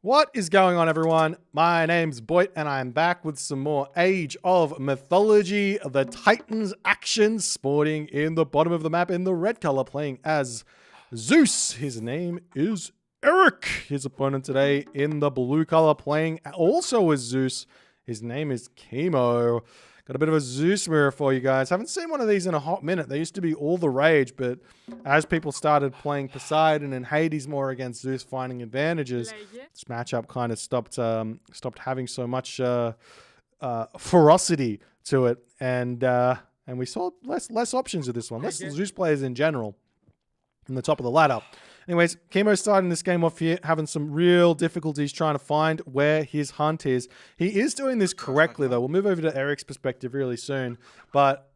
What is going on, everyone? My name's Boit, and I'm back with some more Age of Mythology, the Titans action, sporting in the bottom of the map in the red color, playing as Zeus. His name is Eric. His opponent today in the blue color, playing also as Zeus. His name is Kimo. Got a bit of a Zeus mirror for you guys. Haven't seen one of these in a hot minute. They used to be all the rage, but as people started playing Poseidon and Hades more against Zeus, finding advantages, this matchup kind of stopped having so much ferocity to it, and we saw less options with this one. Less Zeus players in general in the top of the ladder. Anyways, Kimo starting this game off here, having some real difficulties trying to find where his hunt is. He is doing this correctly, though. We'll move over to Eric's perspective really soon. But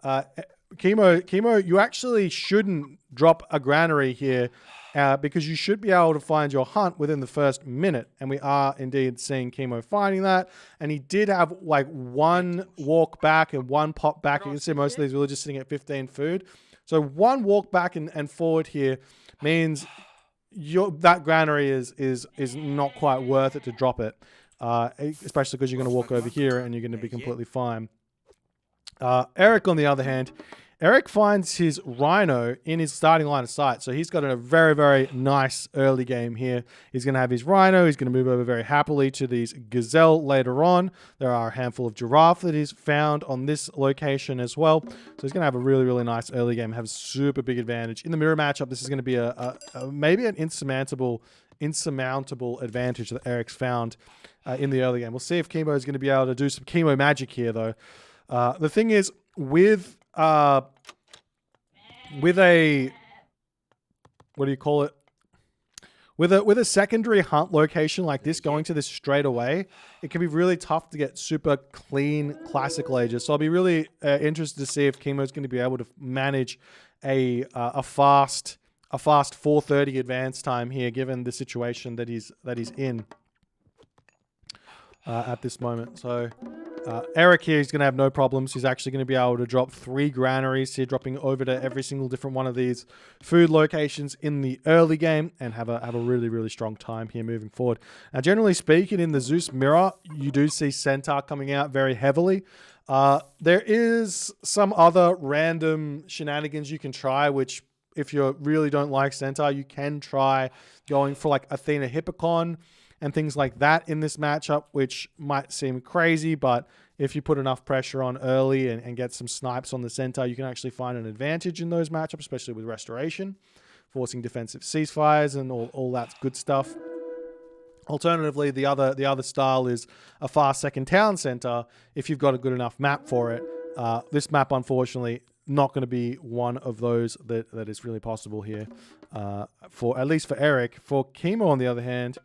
Kimo, you actually shouldn't drop a granary here because you should be able to find your hunt within the first minute. And we are indeed seeing Kimo finding that. And he did have like one walk back and one pop back. You can see most of these villagers sitting at 15 food. So one walk back and forward here means that granary is not quite worth it to drop it, especially because you're going to walk over here and you're going to be completely fine. Eric, on the other hand, Eric finds his rhino in his starting line of sight. So he's got a very, very nice early game here. He's going to have his rhino. He's going to move over very happily to these gazelle later on. There are a handful of giraffe that is found on this location as well. So he's going to have a really, really nice early game, have a super big advantage. In the mirror matchup, this is going to be maybe an insurmountable advantage that Eric's found in the early game. We'll see if Kimo is going to be able to do some Kimo magic here, though. The thing is, with a, what do you call it? With a secondary hunt location like this, going to this straight away, it can be really tough to get super clean classical ages. So I'll be really interested to see if Kimo is going to be able to manage a fast 4:30 advance time here, given the situation that he's in at this moment. So Eric here is going to have no problems. He's actually going to be able to drop 3 granaries here, dropping over to every single different one of these food locations in the early game, and have a really, really strong time here moving forward. Now, generally speaking, in the Zeus mirror, you do see Centaur coming out very heavily. There is some other random shenanigans you can try, which if you really don't like Centaur, you can try going for like Athena Hippocon and things like that in this matchup, which might seem crazy, but if you put enough pressure on early and get some snipes on the Centaur, you can actually find an advantage in those matchups, especially with restoration, forcing defensive ceasefires and all that good stuff. Alternatively, the other style is a fast second town center if you've got a good enough map for it. This map, unfortunately, not going to be one of those that is really possible here, for at least for Eric. For Kimo, on the other hand,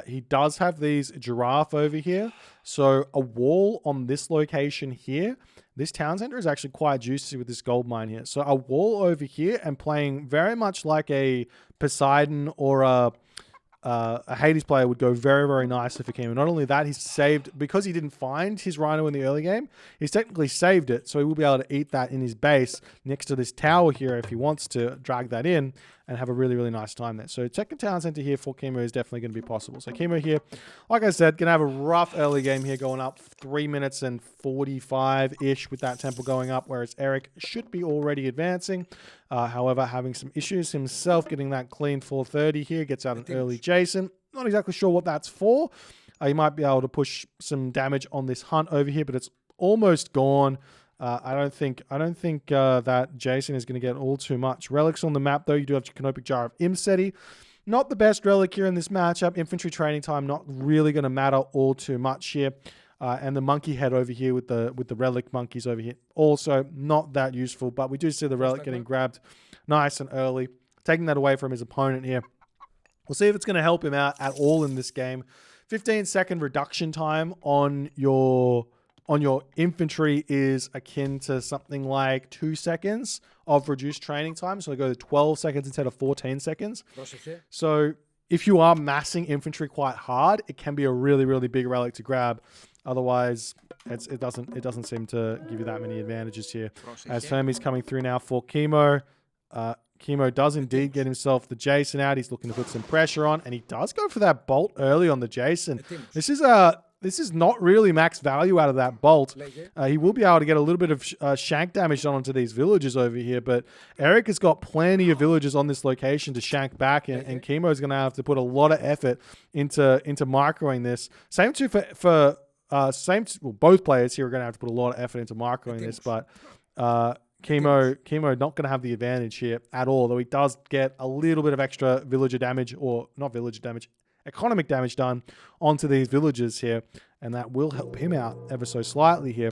he does have these giraffe over here. So a wall on this location here, this town center is actually quite juicy with this gold mine here. So a wall over here and playing very much like a Poseidon or a Hades player would go very, very nicely for Kimo. Not only that, he's saved, because he didn't find his rhino in the early game, he's technically saved it, so he will be able to eat that in his base next to this tower here if he wants to drag that in and have a really, really nice time there. So second town center here for Kimo is definitely going to be possible. So Kimo here, like I said, going to have a rough early game here, going up 3 minutes and 45-ish with that tempo going up, whereas Eric should be already advancing. However, having some issues himself getting that clean 4:30 here, gets out an early Jason. Not exactly sure what that's for. You might be able to push some damage on this hunt over here, but it's almost gone. I don't think that Jason is going to get all too much. Relics on the map, though. You do have Canopic Jar of Imseti. Not the best relic here in this matchup. Infantry training time not really going to matter all too much here. And the monkey head over here with the relic monkeys over here, also not that useful. But we do see the relic getting grabbed nice and early, taking that away from his opponent here. We'll see if it's going to help him out at all in this game. 15-second reduction time on your infantry is akin to something like 2 seconds of reduced training time. So they go to 12 seconds instead of 14 seconds. So if you are massing infantry quite hard, it can be a really, really big relic to grab. Otherwise, it doesn't seem to give you that many advantages here. As Hermes coming through now for Kimo. Kimo does indeed get himself the Jason out. He's looking to put some pressure on, and he does go for that bolt early on the Jason. This is not really max value out of that bolt. He will be able to get a little bit of shank damage onto these villagers over here, but Eric has got plenty of villagers on this location to shank back, and Kimo's going to have to put a lot of effort into microing this. Same too for both players here are going to have to put a lot of effort into microing this, but Kimo not going to have the advantage here at all, though he does get a little bit of extra villager damage, or not villager damage, economic damage done onto these villagers here, and that will help him out ever so slightly here.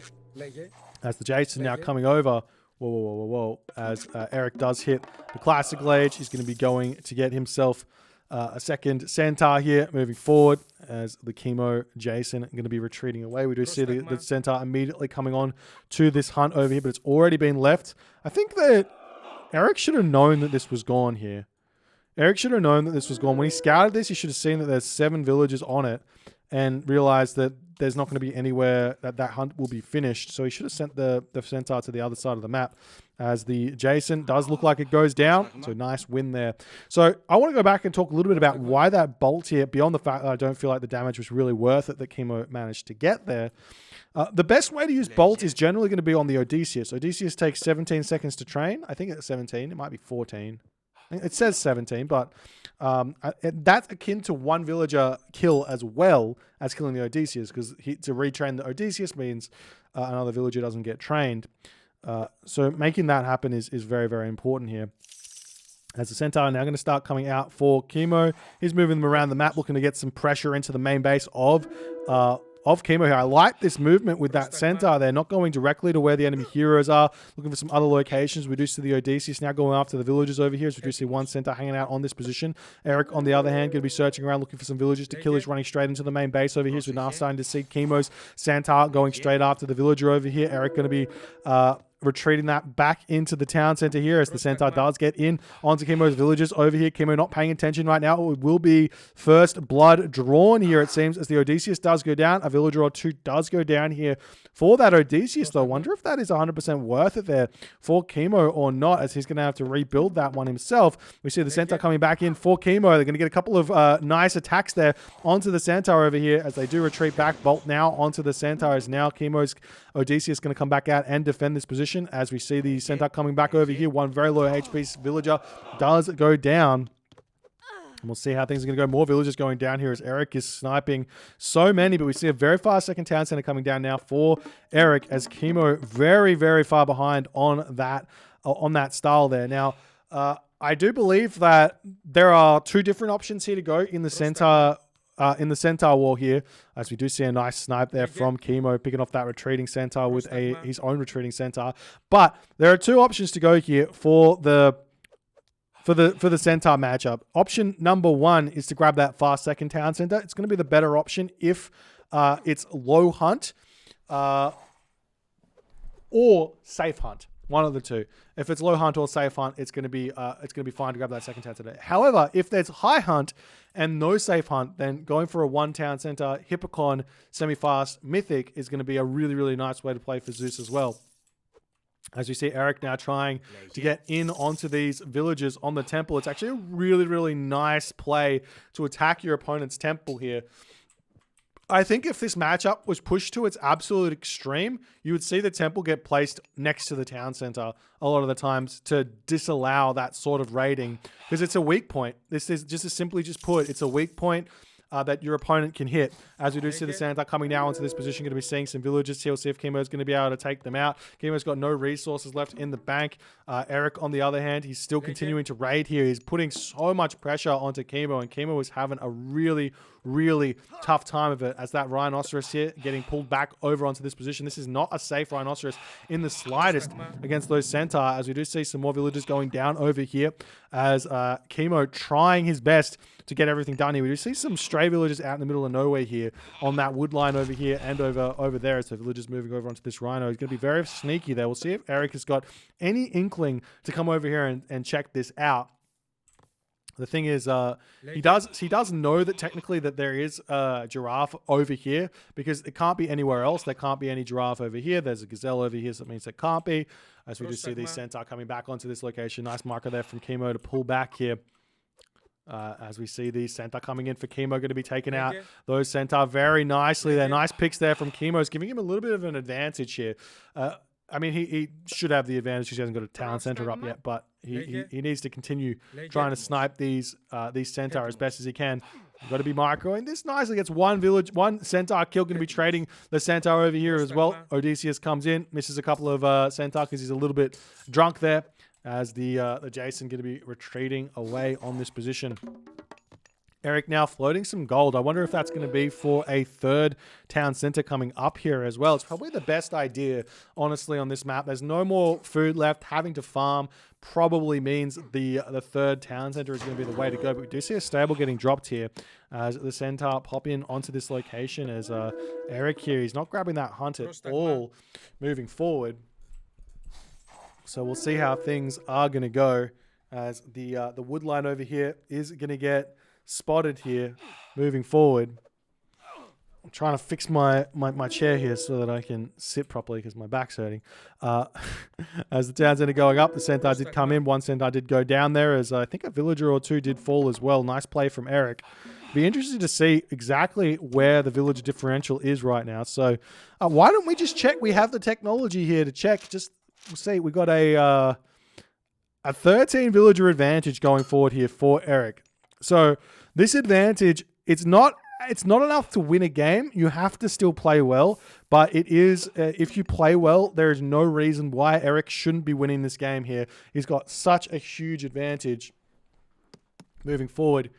As the Jason now coming over, whoa, as Eric does hit the classic age, he's going to be going to get himself a second Centaur here moving forward, as the Kimo Jason going to be retreating away. We do see the Centaur immediately coming on to this hunt over here, but it's already been left. I think that Eric should have known that this was gone here. Eric should have known that this was gone. When he scouted this, he should have seen that there's 7 villagers on it and realized that there's not going to be anywhere that hunt will be finished. So he should have sent the Centaur to the other side of the map, as the Jason does look like it goes down. So nice win there. So I want to go back and talk a little bit about why that bolt here, beyond the fact that I don't feel like the damage was really worth it that Kimo managed to get there. The best way to use bolt is generally going to be on the Odysseus. Odysseus takes 17 seconds to train. I think it's 17. It might be 14. It says 17, but that's akin to 1 villager kill as well as killing the Odysseus, because to retrain the Odysseus means another villager doesn't get trained. So making that happen is very, very important here. As the Centaur now going to start coming out for Kimo. He's moving them around the map, looking to get some pressure into the main base of Kimo here. I like this movement with that Centaur. They're not going directly to where the enemy heroes are, looking for some other locations. We do see the Odysseus now going after the villagers over here, as we do see 1 Centaur hanging out on this position. Eric, on the other hand, going to be searching around, looking for some villagers to kill. He's running straight into the main base over here. So we're now starting to see Kimo's Centaur going straight after the villager over here. Eric going to be retreating that back into the town center here, as the Centaur does get in onto Kimo's villagers over here. Kimo not paying attention right now. It will be first blood drawn here, it seems, as the Odysseus does go down. A villager or 2 does go down here for that Odysseus, though. Wonder if that is 100% worth it there for Kimo or not, as he's going to have to rebuild that one himself. We see the Centaur coming back in for Kimo. They're going to get a couple of nice attacks there onto the Centaur over here, as they do retreat back. Bolt now onto the Centaur, as now Kimo's Odysseus going to come back out and defend this position, as we see the Centaur coming back over here. 1 very low HP villager does go down. And we'll see how things are going to go. More villagers going down here, as Eric is sniping so many, but we see a very fast second town center coming down now for Eric, as Kimo very, very far behind on that style there. Now, I do believe that there are 2 different options here to go in the Centaur war here, as we do see a nice snipe there from Kimo, picking off that retreating Centaur with his own retreating Centaur. But there are 2 options to go here for the Centaur matchup. Option number 1 is to grab that fast second town center. It's going to be the better option if it's low hunt or safe hunt. One of the 2. If it's low hunt or safe hunt, it's going to be fine to grab that second town center. However, if there's high hunt and no safe hunt, then going for a 1 town center Hippocon semi-fast mythic is going to be a really, really nice way to play for Zeus as well. As we see Eric now trying to get in onto these villagers on the temple. It's actually a really, really nice play to attack your opponent's temple here. I think if this matchup was pushed to its absolute extreme, you would see the temple get placed next to the town center a lot of the times to disallow that sort of raiding, because it's a weak point. This is just simply put, it's a weak point that your opponent can hit. As we do see the Centaur coming now into this position, going to be seeing some villagers here. We'll see if Kimo's going to be able to take them out. Kimo's got no resources left in the bank. Eric, on the other hand, he's still continuing to raid here. He's putting so much pressure onto Kimo, and Kimo is having a really, really tough time of it, as that Rhinoceros here getting pulled back over onto this position. This is not a safe Rhinoceros in the slightest against those Centaur, as we do see some more villagers going down over here, as Kimo trying his best to get everything done here. We do see some stray villagers out in the middle of nowhere here on that wood line over here and over there. So villagers moving over onto this Rhino. He's going to be very sneaky there. We'll see if Eric has got any inkling to come over here and check this out. The thing is, he does know that technically that there is a giraffe over here, because it can't be anywhere else. There can't be any giraffe over here. There's a gazelle over here, so that means there can't be. As we just see these Centaur coming back onto this location. Nice marker there from Kimo to pull back here. As we see these Centaur coming in for Kimo, going to be taking out those Centaur very nicely there. Nice picks there from Kimo. It's giving him a little bit of an advantage here. I mean, he should have the advantage. He hasn't got a talent center up yet, but he needs to continue trying to snipe these Centaur as best as he can. Got to be microing this nicely. Gets one Centaur kill. Going to be trading the Centaur over here as well. Odysseus comes in, misses a couple of Centaur because he's a little bit drunk there. As the Jason going to be retreating away on this position. Eric now floating some gold. I wonder if that's going to be for a third town center coming up here as well. It's probably the best idea, honestly, on this map. There's no more food left. Having to farm probably means the third town center is going to be the way to go. But we do see a stable getting dropped here as the Centaur pop in onto this location. As Eric here, he's not grabbing that hunt at all moving forward. So we'll see how things are going to go, as the wood line over here is going to get spotted here moving forward. I'm trying to fix my chair here so that I can sit properly because my back's hurting. As the town center going up, the Centaur did come in. One Centaur did go down there, as I think a villager or two did fall as well. Nice play from Eric. Be interested to see exactly where the villager differential is right now. So why don't we just check? We have the technology here to check. We'll see. We got a 13 villager advantage going forward here for Eric. So this advantage, it's not enough to win a game. You have to still play well, but it is if you play well, there is no reason why Eric shouldn't be winning this game here. He's got such a huge advantage moving forward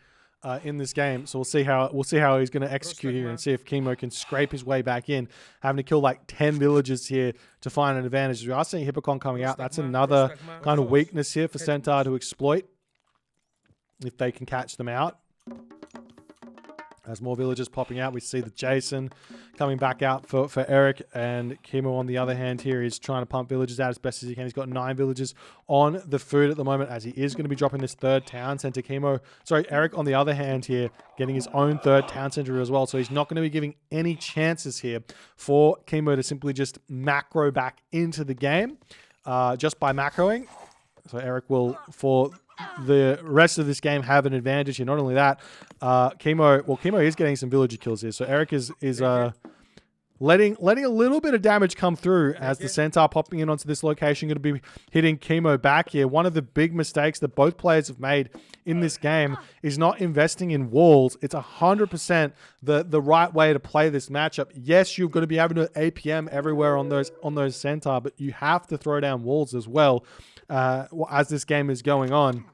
in this game. So we'll see how he's going to execute here and see if Kimo can scrape his way back in, having to kill like 10 villagers here to find an advantage. We are seeing Hippocon coming out. That's another kind of weakness here for Centaur to exploit if they can catch them out. As more villagers popping out, we see the Jason coming back out for Eric, and Kimo on the other hand here is trying to pump villagers out as best as he can. He's got 9 villagers on the food at the moment, as he is going to be dropping this third town center. Eric on the other hand here, getting his own third town center as well, so he's not going to be giving any chances here for Kimo to simply just macro back into the game just by macroing. So Eric will, for the rest of this game, have an advantage here. Not only that, Kimo is getting some villager kills here. So Eric is letting a little bit of damage come through as the Centaur popping in onto this location, going to be hitting Kimo back here. One of the big mistakes that both players have made in this game is not investing in walls. It's 100% the right way to play this matchup. Yes, you're going to be able to APM everywhere on those Centaur, but you have to throw down walls as well as this game is going on.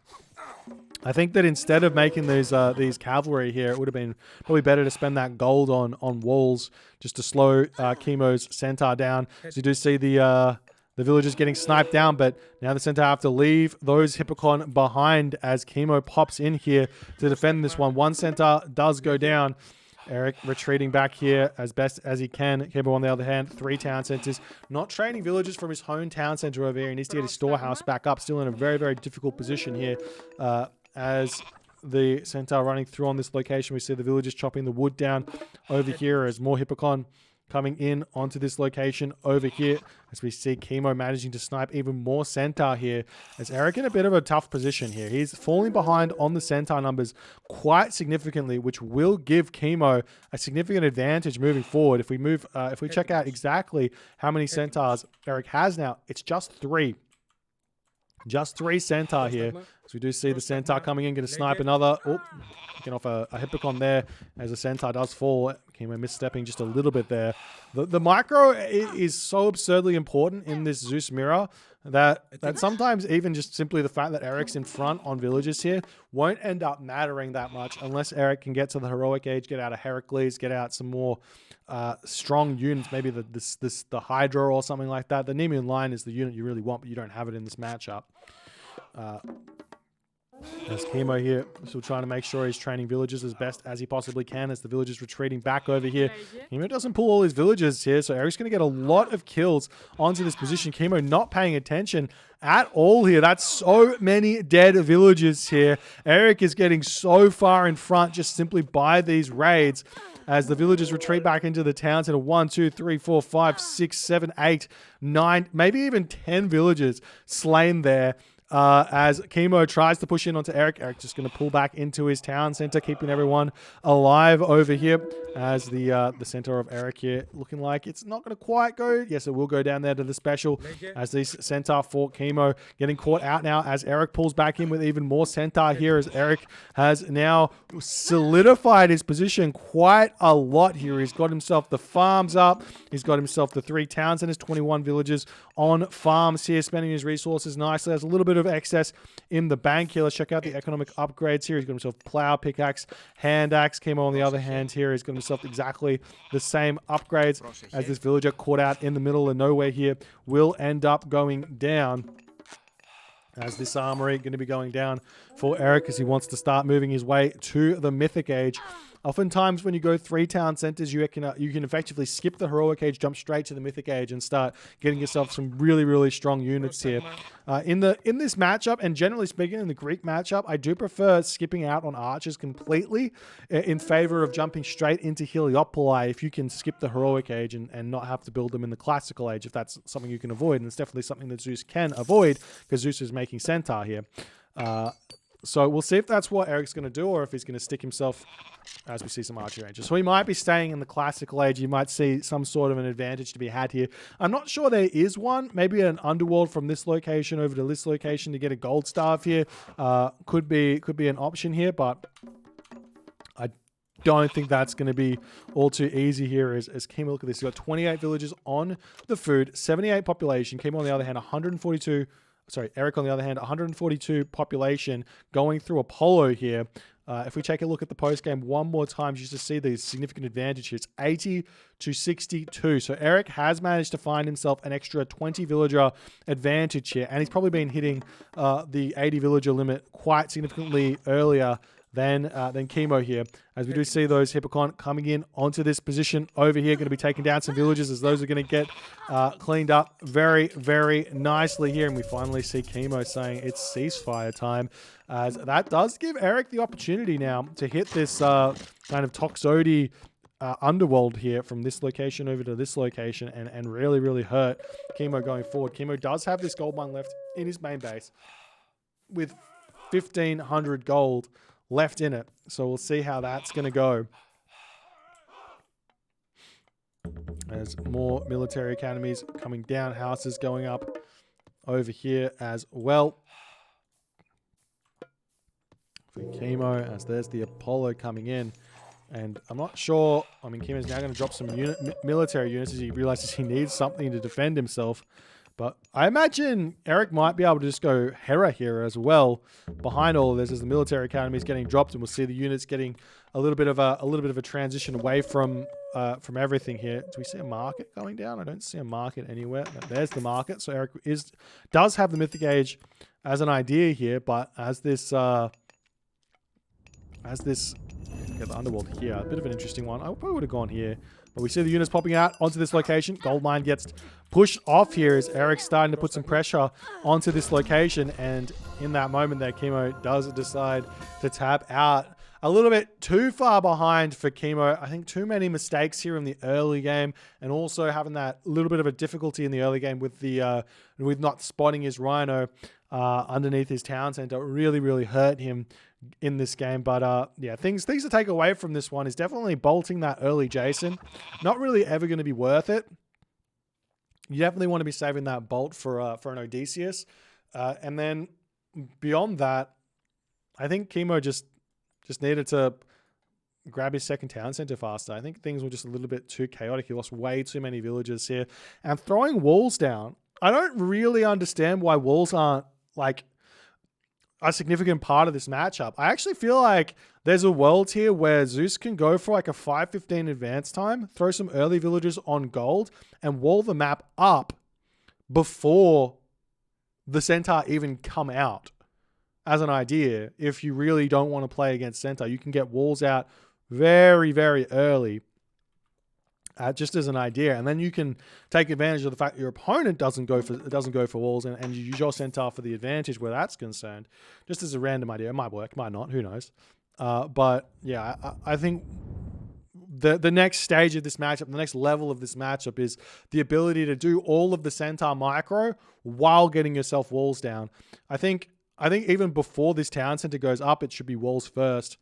I think that instead of making these cavalry here, it would have been probably better to spend that gold on walls just to slow Kimo's Centaur down. So you do see the villagers getting sniped down, but now the Centaur have to leave those Hippocon behind as Kimo pops in here to defend this one. One Centaur does go down. Eric retreating back here as best as he can. Kimo on the other hand, 3 town centers. Not training villagers from his home town center over here. He needs to get his storehouse back up. Still in a very, very difficult position here. As the Centaur running through on this location, we see the villagers chopping the wood down over here as more Hippocon coming in onto this location over here, as we see Kimo managing to snipe even more Centaur here, as Eric in a bit of a tough position here. He's falling behind on the Centaur numbers quite significantly, which will give Kimo a significant advantage moving forward. If we check out exactly how many Centaurs Eric has now, it's just 3. Just 3 Centaur here. So we do see the Centaur coming in, going to snipe another. Oh, getting off a Hippocon there as the Centaur does fall. Kimo misstepping just a little bit there. The micro is so absurdly important in this Zeus mirror that sometimes even just simply the fact that Eric's in front on villagers here won't end up mattering that much unless Eric can get to the heroic age, get out of Heracles, get out some more strong units, maybe the Hydra or something like that. The Nemean line is the unit you really want, but you don't have it in this matchup. There's Kimo here, still trying to make sure he's training villagers as best as he possibly can as the villagers retreating back over here. Kimo doesn't pull all his villagers here, so Eric's going to get a lot of kills onto this position. Kimo not paying attention at all here. That's so many dead villagers here. Eric is getting so far in front just simply by these raids as the villagers retreat back into the town. To 1, 2, 3, 4, 5, 6, 7, 8, 9, maybe even 10 villagers slain there. As Kimo tries to push in onto Eric. Eric just going to pull back into his town center, keeping everyone alive over here. As the Centaur of Eric here looking like it's not going to quite go. Yes, it will go down there to the special. As these Centaur for Kimo getting caught out now as Eric pulls back in with even more Centaur here, as Eric has now solidified his position quite a lot here. He's got himself the farms up. He's got himself the 3 town centers, 21 villages on farms here, spending his resources nicely. There's a little bit of excess in the bank here. Let's check out the economic upgrades here. He's got himself plow, pickaxe, hand axe. Kimo on the other hand here, he's got himself exactly the same upgrades as this villager caught out in the middle of nowhere here will end up going down. As this armory going to be going down for Eric as he wants to start moving his way to the Mythic Age. Oftentimes when you go 3 town centers, you can effectively skip the Heroic Age, jump straight to the Mythic Age and start getting yourself some really, really strong units here. In this matchup, and generally speaking in the Greek matchup, I do prefer skipping out on archers completely in favor of jumping straight into Heliopoli if you can skip the Heroic Age and not have to build them in the Classical Age, if that's something you can avoid. And it's definitely something that Zeus can avoid because Zeus is making Centaur here. So we'll see if that's what Eric's going to do or if he's going to stick himself as we see some archery ranges. So he might be staying in the Classical Age. You might see some sort of an advantage to be had here. I'm not sure there is one. Maybe an underworld from this location over to this location to get a gold staff here could be an option here, but I don't think that's going to be all too easy here as Kimo, look at this. You've got 28 villages on the food, 78 population. Kimo on the other hand, 142. Sorry, Eric on the other hand, 142 population going through Apollo here. If we take a look at the post game one more time, just to see the significant advantage here, it's 80 to 62. So Eric has managed to find himself an extra 20 villager advantage here, and he's probably been hitting the 80 villager limit quite significantly earlier than Kimo here, as we do see those Hippocon coming in onto this position over here, going to be taking down some villages as those are going to get cleaned up very, very nicely here. And we finally see Kimo saying it's ceasefire time, as that does give Eric the opportunity now to hit this kind of Toxote underworld here from this location over to this location and really, really hurt Kimo going forward. Kimo does have this gold mine left in his main base with 1,500 gold left in it. So we'll see how that's going to go. As more military academies coming down, houses going up over here as well. For Kimo, as there's the Apollo coming in. And I'm not sure, I mean, Kimo's now going to drop some military units as he realizes he needs something to defend himself. But I imagine Eric might be able to just go Hera here as well behind all of this as the military academy is getting dropped, and we'll see the units getting a little bit of a transition away from everything here. Do we see a market going down? I don't see a market anywhere. No, there's the market. So Eric does have the Mythic Age as an idea here, but as this the underworld here, a bit of an interesting one. I probably would have gone here. But we see the units popping out onto this location. Gold mine gets pushed off here as Eric's starting to put some pressure onto this location. And in that moment there, Kimo does decide to tap out. A little bit too far behind for Kimo. I think too many mistakes here in the early game, and also having that little bit of a difficulty in the early game with the with not spotting his rhino underneath his town center really, really hurt him in this game. But yeah, things to take away from this one is definitely bolting that early Jason. Not really ever going to be worth it. You definitely want to be saving that bolt for an Odysseus. And then beyond that, I think Kimo just needed to grab his second town center faster. I think things were just a little bit too chaotic. He lost way too many villagers here. And throwing walls down, I don't really understand why walls aren't like a significant part of this matchup. I actually feel like there's a world here where Zeus can go for like a 5:15 advance time, throw some early villagers on gold, and wall the map up before the Centaur even come out. as an idea, if you really don't want to play against Centaur, you can get walls out very, very early, just as an idea, and then you can take advantage of the fact that your opponent doesn't go for walls, and you use your Centaur for the advantage where that's concerned. Just as a random idea, it might work, might not, who knows? But yeah, I think the next stage of this matchup, the next level of this matchup, is the ability to do all of the Centaur micro while getting yourself walls down. I think even before this town center goes up, it should be walls first,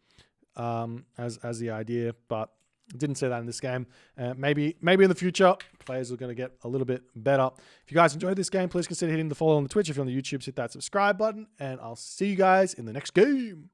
as the idea, but didn't say that in this game. Maybe in the future, players are going to get a little bit better. If you guys enjoyed this game, please consider hitting the follow on the Twitch. If you're on the YouTube, hit that subscribe button, and I'll see you guys in the next game.